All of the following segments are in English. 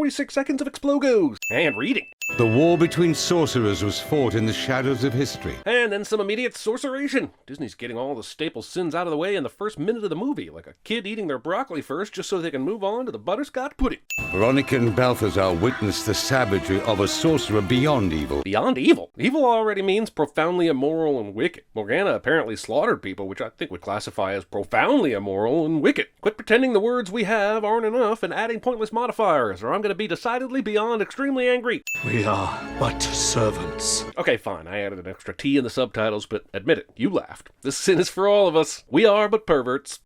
6 seconds of explogos. And reading. The war between sorcerers was fought in the shadows of history. And then some immediate sorceration. Disney's getting all the staple sins out of the way in the first minute of the movie, like a kid eating their broccoli first just so they can move on to the butterscotch pudding. Veronica and Balthazar witnessed the savagery of a sorcerer beyond evil. Beyond evil? Evil already means profoundly immoral and wicked. Morgana apparently slaughtered people, which I think would classify as profoundly immoral and wicked. Quit pretending the words we have aren't enough and adding pointless modifiers, or I'm going to be decidedly beyond extremely angry. We are but servants. Okay, fine, I added an extra T in the subtitles, but admit it, you laughed. This sin is for all of us. We are but perverts.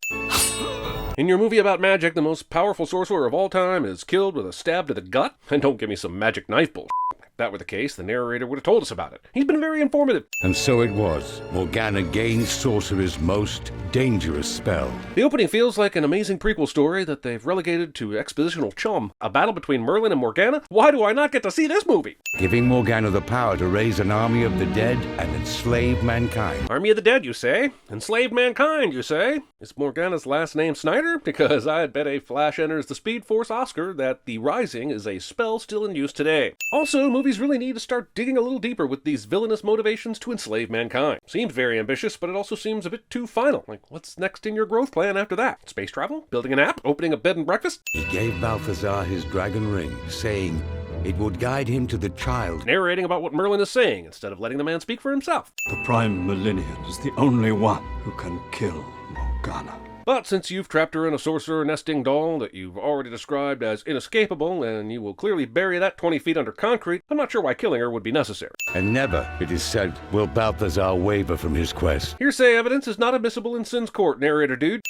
In your movie about magic, the most powerful sorcerer of all time is killed with a stab to the gut? And don't give me some magic knife bullshit. If that were the case, the narrator would have told us about it. He's been very informative. And so it was. Morgana gained Sorcerer's most dangerous spell. The opening feels like an amazing prequel story that they've relegated to expositional chum. A battle between Merlin and Morgana? Why do I not get to see this movie? Giving Morgana the power to raise an army of the dead and enslave mankind. Army of the dead, you say? Enslaved mankind, you say? Is Morgana's last name Snyder? Because I'd bet a flash enters the Speed Force Oscar that the Rising is a spell still in use today. Also, movies really need to start digging a little deeper with these villainous motivations to enslave mankind. Seems very ambitious, but it also seems a bit too final. Like, what's next in your growth plan after that? Space travel? Building an app? Opening a bed and breakfast? He gave Balthazar his dragon ring, saying it would guide him to the child. Narrating about what Merlin is saying instead of letting the man speak for himself. The Prime Millennium is the only one who can kill Morgana. But since you've trapped her in a sorcerer nesting doll that you've already described as inescapable, and you will clearly bury that 20 feet under concrete, I'm not sure why killing her would be necessary. And never, it is said, will Balthazar waver from his quest. Hearsay evidence is not admissible in Sin's court, narrator dude.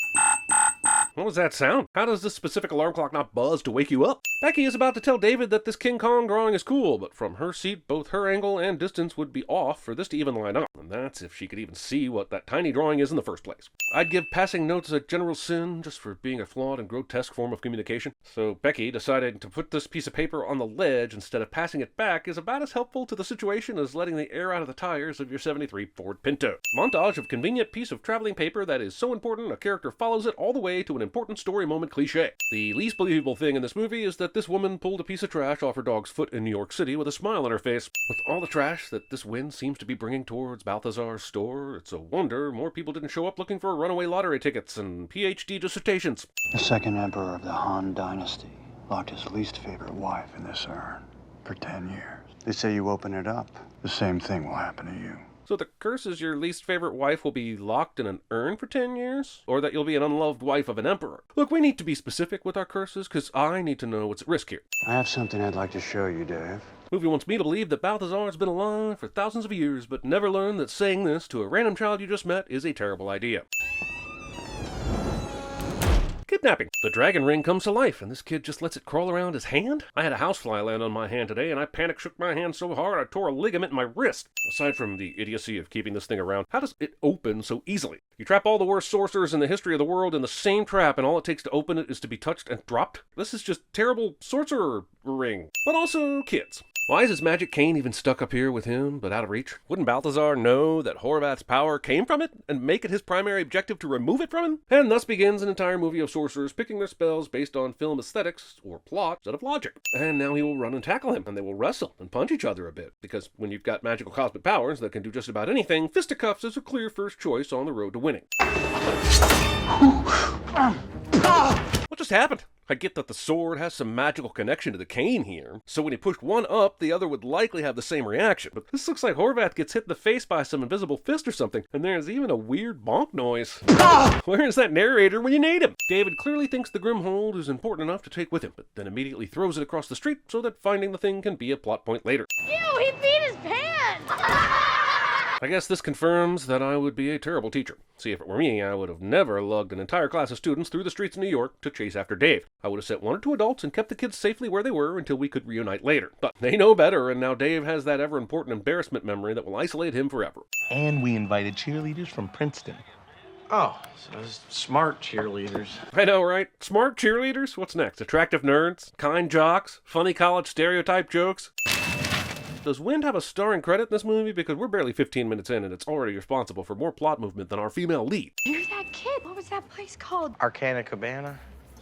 What was that sound? How does this specific alarm clock not buzz to wake you up? Becky is about to tell David that this King Kong drawing is cool, but from her seat, both her angle and distance would be off for this to even line up. And that's if she could even see what that tiny drawing is in the first place. I'd give passing notes a general sin just for being a flawed and grotesque form of communication. So Becky deciding to put this piece of paper on the ledge instead of passing it back is about as helpful to the situation as letting the air out of the tires of your 73 Ford Pinto. Montage of convenient piece of traveling paper that is so important a character follows it all the way to an important story moment cliche. The least believable thing in this movie is that this woman pulled a piece of trash off her dog's foot in New York City with a smile on her face. With all the trash that this wind seems to be bringing towards Balthazar's store, it's a wonder more people didn't show up looking for runaway lottery tickets and PhD dissertations. The second emperor of the Han Dynasty locked his least favorite wife in this urn for 10 years. They say you open it up, the same thing will happen to you. So the curse is your least favorite wife will be locked in an urn for 10 years? Or that you'll be an unloved wife of an emperor? Look, we need to be specific with our curses, because I need to know what's at risk here. I have something I'd like to show you, Dave. Movie wants me to believe that Balthazar has been alive for thousands of years, but never learned that saying this to a random child you just met is a terrible idea. Kidnapping. The dragon ring comes to life, and this kid just lets it crawl around his hand? I had a housefly land on my hand today, and I panic shook my hand so hard I tore a ligament in my wrist. Aside from the idiocy of keeping this thing around, how does it open so easily? You trap all the worst sorcerers in the history of the world in the same trap, and all it takes to open it is to be touched and dropped? This is just terrible sorcerer ring. But also kids. Why is his magic cane even stuck up here with him, but out of reach? Wouldn't Balthazar know that Horvath's power came from it, and make it his primary objective to remove it from him? And thus begins an entire movie of sorcerers picking their spells based on film aesthetics, or plot, instead of logic. And now he will run and tackle him, and they will wrestle and punch each other a bit, because when you've got magical cosmic powers that can do just about anything, fisticuffs is a clear first choice on the road to winning. What just happened? I get that the sword has some magical connection to the cane here, so when he pushed one up, the other would likely have the same reaction. But this looks like Horvath gets hit in the face by some invisible fist or something, and there's even a weird bonk noise. Where is that narrator when you need him? David clearly thinks the Grimhold is important enough to take with him, but then immediately throws it across the street so that finding the thing can be a plot point later. Ew, he beat his pants! I guess this confirms that I would be a terrible teacher. See, if it were me, I would have never lugged an entire class of students through the streets of New York to chase after Dave. I would have sent one or two adults and kept the kids safely where they were until we could reunite later. But they know better, and now Dave has that ever-important embarrassment memory that will isolate him forever. And we invited cheerleaders from Princeton. Oh, so smart cheerleaders. I know, right? Smart cheerleaders? What's next? Attractive nerds? Kind jocks? Funny college stereotype jokes? Does Wind have a starring credit in this movie? Because we're barely 15 minutes in and it's already responsible for more plot movement than our female lead. You're that kid. What was that place called? Arcana Cabana?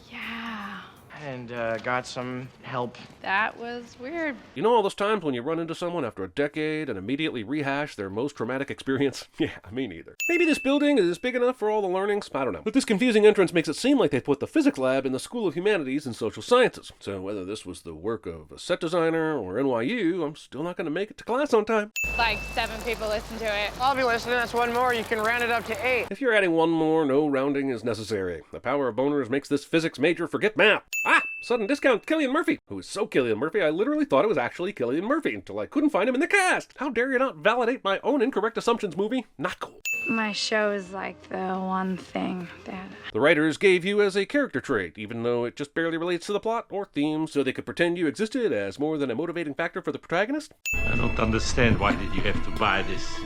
Yeah. and got some help. That was weird. You know all those times when you run into someone after a decade and immediately rehash their most traumatic experience? Yeah, me neither. Maybe this building is big enough for all the learnings, I don't know. But this confusing entrance makes it seem like they put the physics lab in the School of Humanities and Social Sciences. So whether this was the work of a set designer or NYU, I'm still not going to make it to class on time. Like 7 people listen to it. I'll be listening. That's one more. You can round it up to 8. If you're adding one more, no rounding is necessary. The power of boners makes this physics major forget math. Ah! Sudden discount Cillian Murphy, who is so Cillian Murphy I literally thought it was actually Cillian Murphy until I couldn't find him in the cast. How dare you not validate my own incorrect assumptions, movie? Not cool. My show is like the one thing that... The writers gave you as a character trait, even though it just barely relates to the plot or theme, so they could pretend you existed as more than a motivating factor for the protagonist? I don't understand. Why did you have to buy this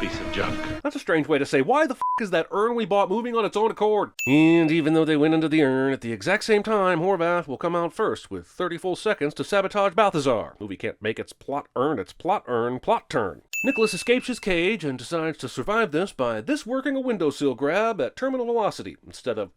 piece of junk? That's a strange way to say, why the f*** is that urn we bought moving on its own accord? And even though they went into the urn at the exact same time, Horvath will come out first with 30 full seconds to sabotage Balthazar. Movie can't make its plot urn, plot turn. Nicholas escapes his cage and decides to survive this by working a windowsill grab at terminal velocity instead of,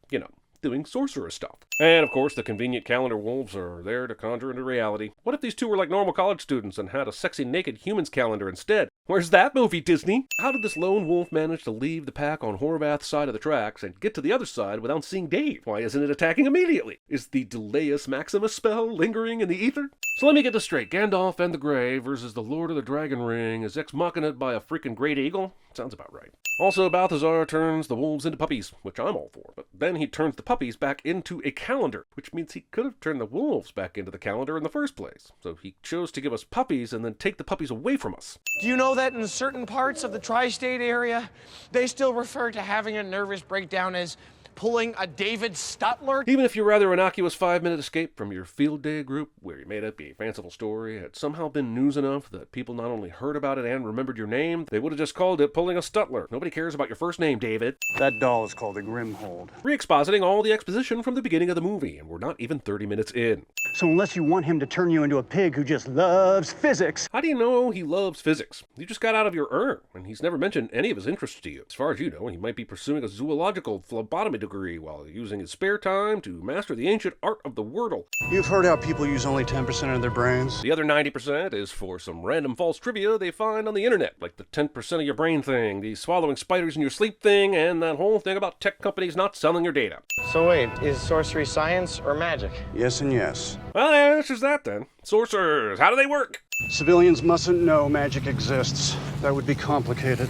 doing sorcerer stuff. And of course, the convenient calendar wolves are there to conjure into reality. What if these two were like normal college students and had a sexy naked humans calendar instead? Where's that movie, Disney? How did this lone wolf manage to leave the pack on Horvath's side of the tracks and get to the other side without seeing Dave? Why isn't it attacking immediately? Is the Deus Maximus spell lingering in the ether? So let me get this straight. Gandalf and the Grey versus the Lord of the Dragon Ring is ex machina by a freaking great eagle? Sounds about right. Also, Balthazar turns the wolves into puppies, which I'm all for. But then he turns the puppies back into a calendar, which means he could have turned the wolves back into the calendar in the first place. So he chose to give us puppies and then take the puppies away from us. Do you know that in certain parts of the tri-state area, they still refer to having a nervous breakdown as pulling a David Stutler? Even if your rather innocuous 5-minute escape from your field day group, where you made up a fanciful story, had somehow been news enough that people not only heard about it and remembered your name, they would have just called it pulling a Stutler. Nobody cares about your first name, David. That doll is called a Grimhold. Re-expositing all the exposition from the beginning of the movie, and we're not even 30 minutes in. So unless you want him to turn you into a pig who just loves physics... How do you know he loves physics? You just got out of your urn, and he's never mentioned any of his interests to you. As far as you know, he might be pursuing a zoological phlebotomy degree while using his spare time to master the ancient art of the Wordle. You've heard how people use only 10% of their brains? The other 90% is for some random false trivia they find on the internet, like the 10% of your brain thing, the swallowing spiders in your sleep thing, and that whole thing about tech companies not selling your data. So wait, is sorcery science or magic? Yes and yes. Well, the answer's that then. Sorcerers, how do they work? Civilians mustn't know magic exists. That would be complicated.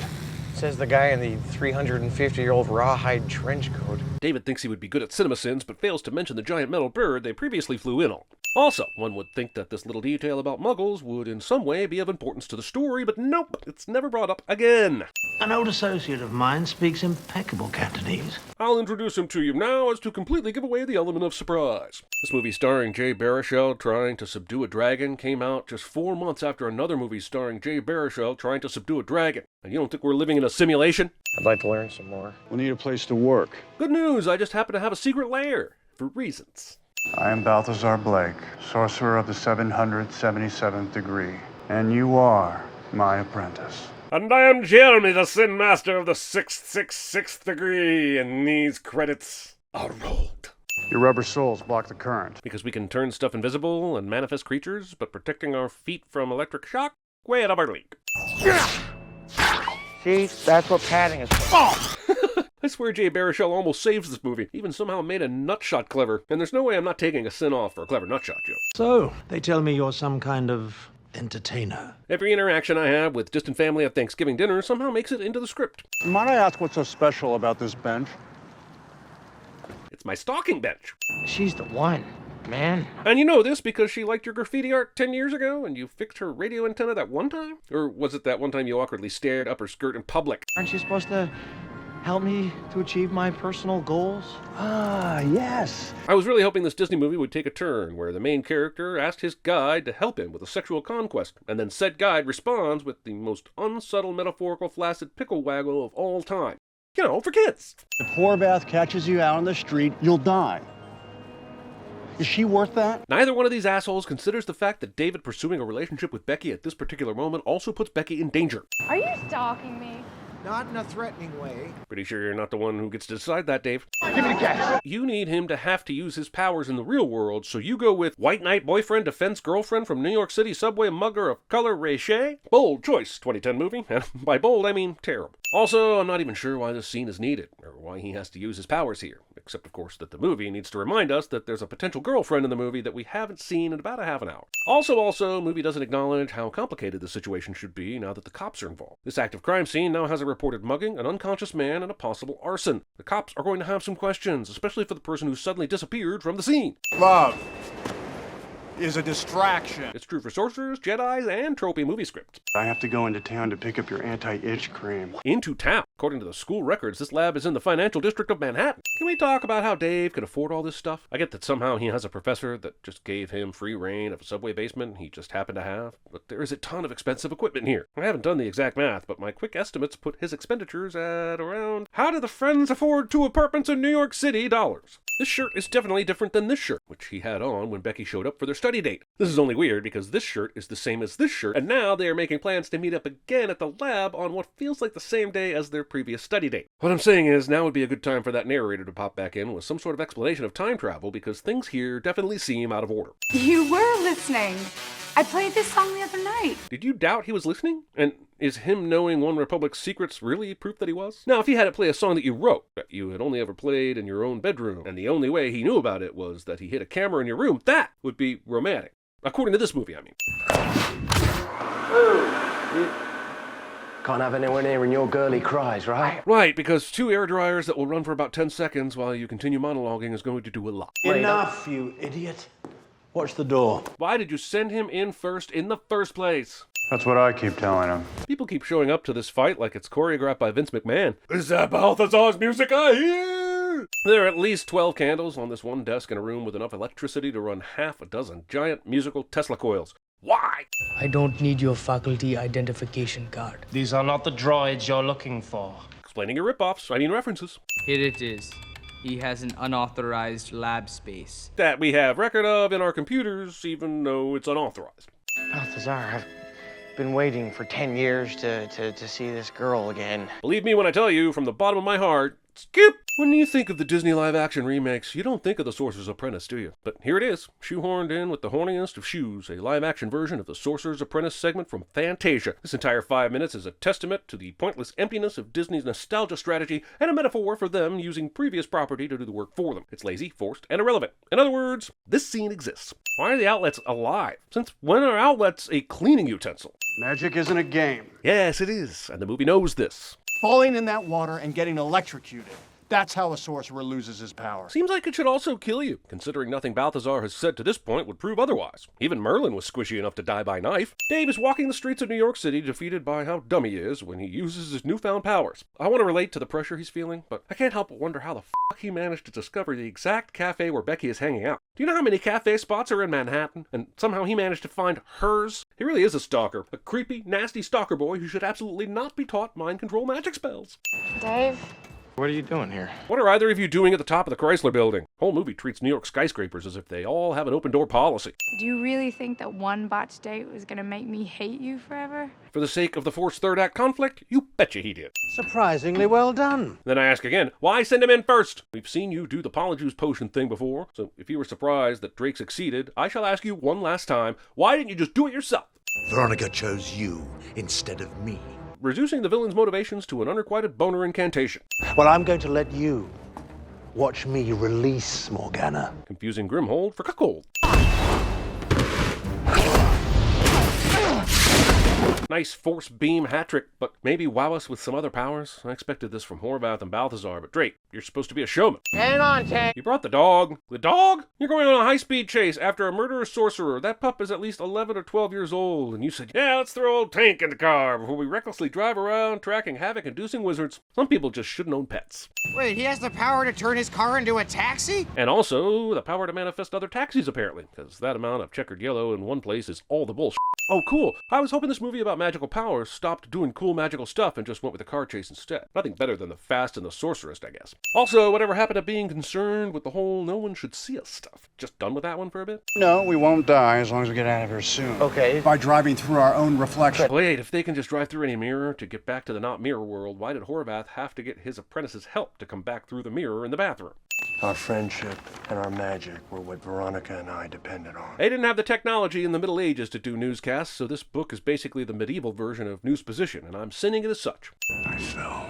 Says the guy in the 350-year-old rawhide trench coat. David thinks he would be good at CinemaSins, but fails to mention the giant metal bird they previously flew in on. Also, one would think that this little detail about muggles would in some way be of importance to the story, but nope, it's never brought up again. An old associate of mine speaks impeccable Cantonese. I'll introduce him to you now as to completely give away the element of surprise. This movie starring Jay Baruchel trying to subdue a dragon came out just 4 months after another movie starring Jay Baruchel trying to subdue a dragon. And you don't think we're living in a simulation? I'd like to learn some more. We'll need a place to work. Good news, I just happen to have a secret lair. For reasons. I am Balthazar Blake, sorcerer of the 777th degree, and you are my apprentice. And I am Jeremy, the Sin Master of the 666th degree, and these credits are rolled. Your rubber soles block the current. Because we can turn stuff invisible and manifest creatures, but protecting our feet from electric shock? Way out of our league. See, that's what padding is for. I swear Jay Baruchel almost saves this movie, even somehow made a nutshot clever, and there's no way I'm not taking a sin off for a clever nutshot joke. So, they tell me you're some kind of entertainer. Every interaction I have with distant family at Thanksgiving dinner somehow makes it into the script. Might I ask what's so special about this bench? It's my stalking bench. She's the one, man. And you know this because she liked your graffiti art 10 years ago and you fixed her radio antenna that one time? Or was it that one time you awkwardly stared up her skirt in public? Aren't you supposed to help me to achieve my personal goals? Ah, yes. I was really hoping this Disney movie would take a turn where the main character asked his guide to help him with a sexual conquest, and then said guide responds with the most unsubtle metaphorical flaccid pickle waggle of all time. You know, for kids. If Horvath catches you out on the street, you'll die. Is she worth that? Neither one of these assholes considers the fact that David pursuing a relationship with Becky at this particular moment also puts Becky in danger. Are you stalking me? Not in a threatening way. Pretty sure you're not the one who gets to decide that, Dave. Give me the cash. You need him to have to use his powers in the real world, so you go with white knight boyfriend defense girlfriend from New York City subway mugger of color Ray Shea? Bold choice, 2010 movie. And by bold, I mean terrible. Also, I'm not even sure why this scene is needed, or why he has to use his powers here. Except, of course, that the movie needs to remind us that there's a potential girlfriend in the movie that we haven't seen in about a half an hour. Also, movie doesn't acknowledge how complicated the situation should be now that the cops are involved. This active crime scene now has a reported mugging, an unconscious man, and a possible arson. The cops are going to have some questions, especially for the person who suddenly disappeared from the scene. Love is a distraction. It's true for sorcerers, Jedis, and tropey movie scripts. I have to go into town to pick up your anti-itch cream. Into town. According to the school records, this lab is in the financial district of Manhattan. Can we talk about how Dave could afford all this stuff? I get that somehow he has a professor that just gave him free reign of a subway basement he just happened to have, but there is a ton of expensive equipment here. I haven't done the exact math, but my quick estimates put his expenditures at around how do the friends afford 2 apartments in New York City dollars. This shirt is definitely different than this shirt, which he had on when Becky showed up for their study date. This is only weird because this shirt is the same as this shirt, and now they are making plans to meet up again at the lab on what feels like the same day as their previous study date. What I'm saying is, now would be a good time for that narrator to pop back in with some sort of explanation of time travel, because things here definitely seem out of order. You were listening. I played this song the other night. Did you doubt he was listening? And is him knowing One Republic's secrets really proof that he was? Now, if he had to play a song that you wrote, that you had only ever played in your own bedroom, and the only way he knew about it was that he hid a camera in your room, that would be romantic. According to this movie, I mean. Can't have anyone hearing your girly cries, right? Right, because 2 air dryers that will run for about 10 seconds while you continue monologuing is going to do a lot. Enough, you idiot. Watch the door. Why did you send him in first in the first place? That's what I keep telling him. People keep showing up to this fight like it's choreographed by Vince McMahon. Is that Balthazar's music I hear? There are at least 12 candles on this one desk in a room with enough electricity to run half a dozen giant musical Tesla coils. Why? I don't need your faculty identification card. These are not the droids you're looking for. Explaining your ripoffs, I mean references. Here it is. He has an unauthorized lab space. That we have record of in our computers, even though it's unauthorized. Balthazar, I've been waiting for 10 years to see this girl again. Believe me when I tell you, from the bottom of my heart, skip! When you think of the Disney live-action remakes, you don't think of The Sorcerer's Apprentice, do you? But here it is, shoehorned in with the horniest of shoes, a live-action version of the Sorcerer's Apprentice segment from Fantasia. This entire 5 minutes is a testament to the pointless emptiness of Disney's nostalgia strategy and a metaphor for them using previous property to do the work for them. It's lazy, forced, and irrelevant. In other words, this scene exists. Why are the outlets alive? Since when are outlets a cleaning utensil? Magic isn't a game. Yes, it is, and the movie knows this. Falling in that water and getting electrocuted. That's how a sorcerer loses his power. Seems like it should also kill you, considering nothing Balthazar has said to this point would prove otherwise. Even Merlin was squishy enough to die by knife. Dave is walking the streets of New York City, defeated by how dumb he is when he uses his newfound powers. I want to relate to the pressure he's feeling, but I can't help but wonder how the fuck he managed to discover the exact cafe where Becky is hanging out. Do you know how many cafe spots are in Manhattan? And somehow he managed to find hers? He really is a stalker. A creepy, nasty stalker boy who should absolutely not be taught mind control magic spells. Dave? What are you doing here? What are either of you doing at the top of the Chrysler building? Whole movie treats New York skyscrapers as if they all have an open door policy. Do you really think that one botched date was gonna make me hate you forever? For the sake of the forced third act conflict, you betcha he did. Surprisingly well done. Then I ask again, why send him in first? We've seen you do the Polyjuice potion thing before, so if you were surprised that Drake succeeded, I shall ask you one last time, why didn't you just do it yourself? Veronica chose you instead of me. Reducing the villain's motivations to an unrequited boner incantation. Well, I'm going to let you watch me release Morgana. Confusing Grimhold for Cuckold. Nice force beam hat trick, but maybe wow us with some other powers. I expected this from Horvath and Balthazar, but Drake, you're supposed to be a showman. Hang on, Tank. You brought the dog. The dog? You're going on a high-speed chase after a murderous sorcerer. That pup is at least 11 or 12 years old, and you said, yeah, let's throw old Tank in the car before we recklessly drive around tracking havoc-inducing wizards. Some people just shouldn't own pets. Wait, he has the power to turn his car into a taxi? And also the power to manifest other taxis, apparently, because that amount of checkered yellow in one place is all the bullshit. Oh, cool. I was hoping this movie about magical powers stopped doing cool magical stuff and just went with a car chase instead. Nothing better than The Fast and the Sorceress, I guess. Also, whatever happened to being concerned with the whole no one should see us stuff? Just done with that one for a bit? No, we won't die as long as we get out of here soon. Okay. By driving through our own reflection. Wait, if they can just drive through any mirror to get back to the not mirror world, why did Horvath have to get his apprentice's help to come back through the mirror in the bathroom? Our friendship and our magic were what Veronica and I depended on. They didn't have the technology in the Middle Ages to do newscasts, so this book is basically the medieval version of Newsposition, and I'm sending it as such. I fell,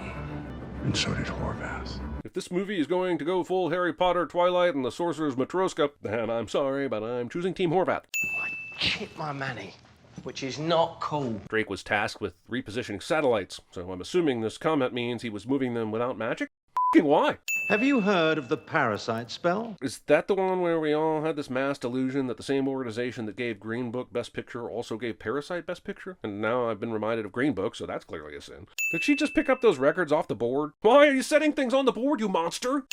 and so did Horvath. If this movie is going to go full Harry Potter, Twilight, and the Sorcerer's Matroska, then I'm sorry, but I'm choosing Team Horvath. I chipped my money, which is not cool. Drake was tasked with repositioning satellites, so I'm assuming this comment means he was moving them without magic? Why? Have you heard of the parasite spell? Is that the one where we all had this mass delusion that the same organization that gave Green Book Best Picture also gave Parasite Best Picture? And now I've been reminded of Green Book, so that's clearly a sin. Did she just pick up those records off the board? Why are you setting things on the board, you monster?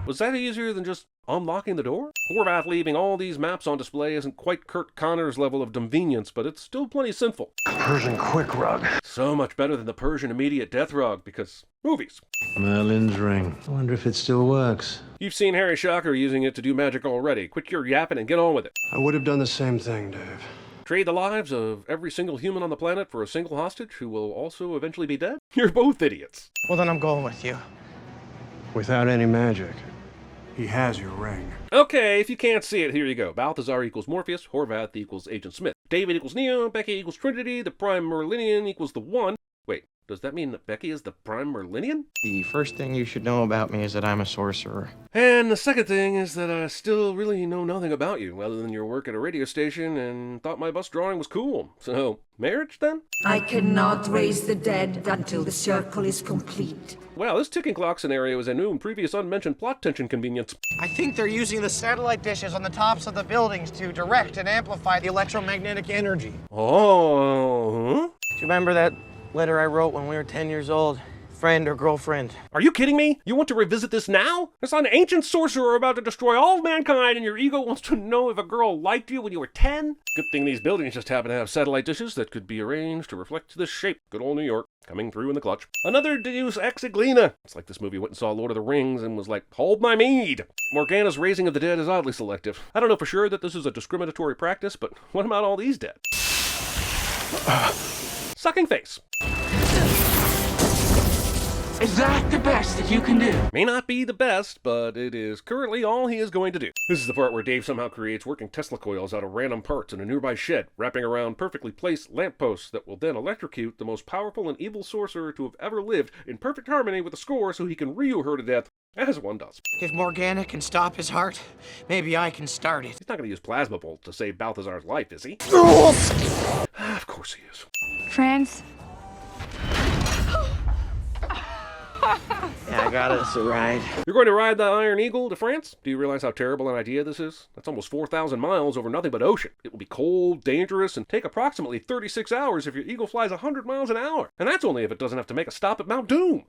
Was that easier than just unlocking the door? Horvath leaving all these maps on display isn't quite Kurt Connor's level of convenience, but it's still plenty simple. Persian quick rug. So much better than the Persian immediate death rug, because movies. Merlin's ring. I wonder if it still works. You've seen Harry Shocker using it to do magic already. Quit your yapping and get on with it. I would have done the same thing, Dave. Trade the lives of every single human on the planet for a single hostage who will also eventually be dead? You're both idiots. Well, then I'm going with you. Without any magic. He has your ring. Okay, if you can't see it, here you go. Balthazar equals Morpheus, Horvath equals Agent Smith. David equals Neo, Becky equals Trinity, the Prime Merlinian equals the One. Wait, does that mean that Becky is the Prime Merlinian? The first thing you should know about me is that I'm a sorcerer. And the second thing is that I still really know nothing about you, other than your work at a radio station and thought my bust drawing was cool. So, marriage then? I cannot raise the dead until the circle is complete. Wow, this ticking clock scenario is a new and previous unmentioned plot tension convenience. I think they're using the satellite dishes on the tops of the buildings to direct and amplify the electromagnetic energy. Oh, huh? Do you remember that letter I wrote when we were 10 years old? Friend or girlfriend. Are you kidding me? You want to revisit this now? It's an ancient sorcerer about to destroy all of mankind, and your ego wants to know if a girl liked you when you were 10? Good thing these buildings just happen to have satellite dishes that could be arranged to reflect this shape. Good old New York, coming through in the clutch. Another Deus Ex Eglina. It's like this movie went and saw Lord of the Rings and was like, hold my mead. Morgana's raising of the dead is oddly selective. I don't know for sure that this is a discriminatory practice, but what about all these dead? Sucking face. Is that the best that you can do? May not be the best, but it is currently all he is going to do. This is the part where Dave somehow creates working Tesla coils out of random parts in a nearby shed, wrapping around perfectly placed lampposts that will then electrocute the most powerful and evil sorcerer to have ever lived in perfect harmony with the score so he can Ryu her to death, as one does. If Morgana can stop his heart, maybe I can start it. He's not going to use Plasma Bolt to save Balthazar's life, is he? Of course he is. France? Yeah, I got us a ride. You're going to ride the Iron Eagle to France? Do you realize how terrible an idea this is? That's almost 4,000 miles over nothing but ocean. It will be cold, dangerous, and take approximately 36 hours if your Eagle flies 100 miles an hour. And that's only if it doesn't have to make a stop at Mount Doom.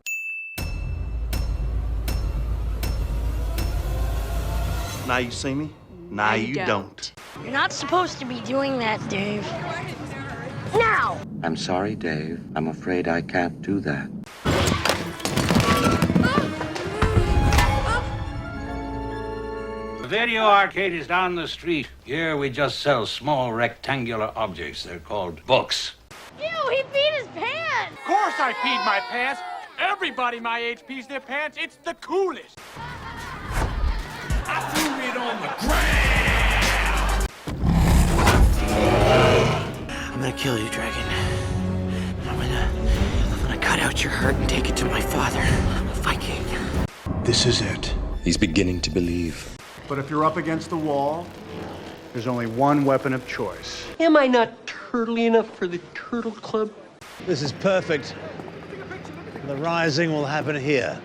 Now you see me? Now you don't. You're not supposed to be doing that, Dave. Now! I'm sorry, Dave. I'm afraid I can't do that. The video arcade is down the street. Here we just sell small rectangular objects. They're called books. Ew, he peed his pants! Of course I peed my pants. Everybody my age pees their pants. It's the coolest. I threw it on the ground! I'm gonna kill you, Dragon. I'm gonna cut out your heart and take it to my father. I'm a Viking. This is it. He's beginning to believe. But if you're up against the wall, there's only one weapon of choice. Am I not turtly enough for the Turtle Club? This is perfect. The rising will happen here.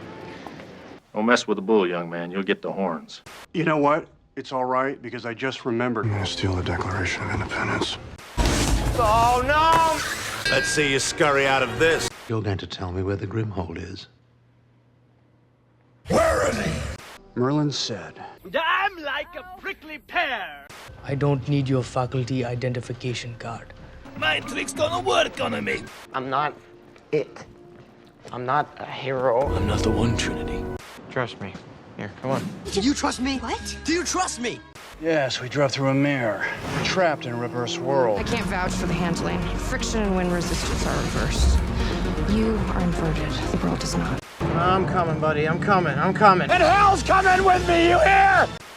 Don't mess with the bull, young man. You'll get the horns. You know what? It's all right, because I just remembered. I'm gonna steal the Declaration of Independence. Oh, no! Let's see you scurry out of this. You're going to tell me where the Grimhold is? Where is he? Merlin said, I'm like a prickly pear. I don't need your faculty identification card. My trick's gonna work on me. I'm not it. I'm not a hero. I'm not the one, Trinity. Trust me. Here, come on. Do you trust me? What? Do you trust me? yes, we drove through a mirror. We're trapped in a reverse world. I can't vouch for the handling. Friction and wind resistance are reversed. You are inverted. The world does not. I'm coming, buddy. I'm coming. And hell's coming with me, you hear?